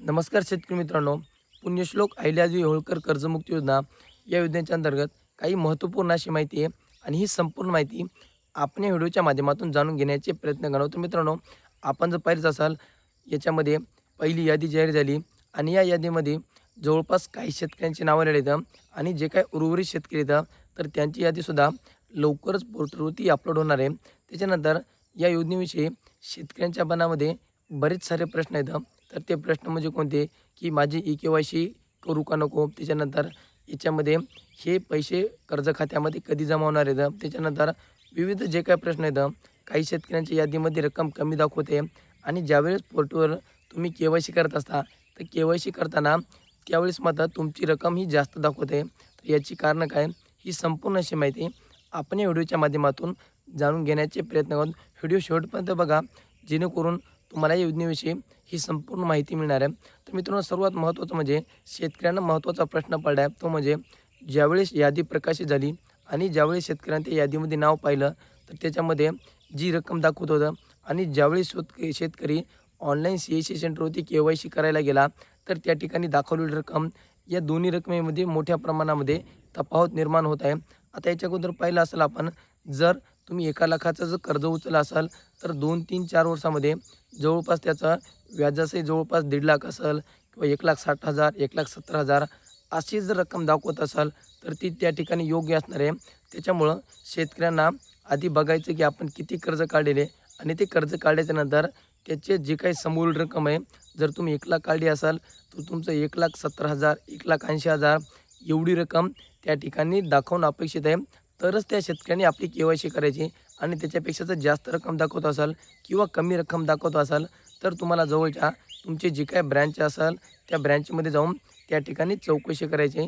नमस्कार शेतकरी मित्रांनो. पुण्यश्लोक अहिल्यादेवी होळकर कर्जमुक्ती योजना या योजनेच्या अंतर्गत काही महत्त्वपूर्ण अशी माहिती आहे आणि ही संपूर्ण माहिती आपण या व्हिडिओच्या माध्यमातून जाणून घेण्याचे प्रयत्न करणार आहोत. तर मित्रांनो, आपण जर पाहिलंच असाल, याच्यामध्ये पहिली यादी जाहीर झाली आणि या यादीमध्ये जवळपास काही शेतकऱ्यांची नावं आलेली आहेत आणि जे काही उर्वरित शेतकरी आहेत तर त्यांची यादीसुद्धा लवकरच पोर्टलवरती अपलोड होणार आहे. त्याच्यानंतर या योजनेविषयी शेतकऱ्यांच्या मनामध्ये बरेच सारे प्रश्न आहेत. तर ते प्रश्न म्हणजे कोणते, की माझी ई-के-वाय-सी करू का नको? त्याच्यानंतर याच्यामध्ये हे पैसे कर्ज खात्यामध्ये कधी जमा होणार आहेत? त्याच्यानंतर विविध जे काही प्रश्न आहेत, काही शेतकऱ्यांच्या यादीमध्ये रक्कम कमी दाखवते आणि ज्यावेळेस पोर्टलवर तुम्ही के-वाय-सी करत असता, तर के-वाय-सी करताना त्यावेळेस मात्र तुमची रक्कम ही जास्त दाखवते. तर याची कारणं काय? ही संपूर्ण अशी माहिती आपण या व्हिडिओच्या माध्यमातून जाणून घेण्याचे प्रयत्न करू. व्हिडिओ शेवटपर्यंत बघा, जेणेकरून तुम्हाला या योजनेविषयी ही संपूर्ण माहिती मिळणार आहे. तर मित्रांनो, सर्वात महत्त्वाचं म्हणजे शेतकऱ्यांना महत्त्वाचा प्रश्न पडला आहे, तो म्हणजे ज्यावेळेस यादी प्रकाशित झाली आणि ज्यावेळेस शेतकऱ्यांनी त्या यादीमध्ये नाव पाहिलं, तर त्याच्यामध्ये जी रक्कम दाखवत होतं आणि ज्यावेळेस शेतकरी ऑनलाईन सी-एस-सी सेंटरवरती के-वाय-सी करायला गेला, तर त्या ठिकाणी दाखवलेली रक्कम या दोन्ही रकमेमध्ये मोठ्या प्रमाणामध्ये तफावत निर्माण होत आहे. आता याच्या अगोदर पाहिलं असेल आपण, जर तुम्ही 1,00,000चं जर कर्ज उचललं असाल, तर 2, 3, 4 वर्षामध्ये जवळपास त्याचा व्याजासही जवळपास 1,50,000 असेल किंवा 1,60,000, 1,70,000 अशी जर रक्कम दाखवत असाल, तर ती त्या ठिकाणी योग्य असणार आहे. त्याच्यामुळं शेतकऱ्यांना आधी बघायचं की आपण किती कर्ज काढलेले आणि ते कर्ज काढल्याच्यानंतर त्याचे जे काही समोरील रक्कम आहे, जर तुम्ही 1,00,000 काढली असाल, तर तुमचं 1,70,000, 1,80,000 एवढी रक्कम त्या ठिकाणी दाखवणं अपेक्षित आहे. तरच त्या शेतकऱ्यांनी आपली के-वाय-सी करायची आणि त्याच्यापेक्षा जर जास्त रक्कम दाखवत असाल किंवा कमी रक्कम दाखवत असाल, तर तुम्हाला जवळच्या तुमची जी काही ब्रँच असेल, त्या ब्रँचमध्ये जाऊन त्या ठिकाणी चौकशी करायची.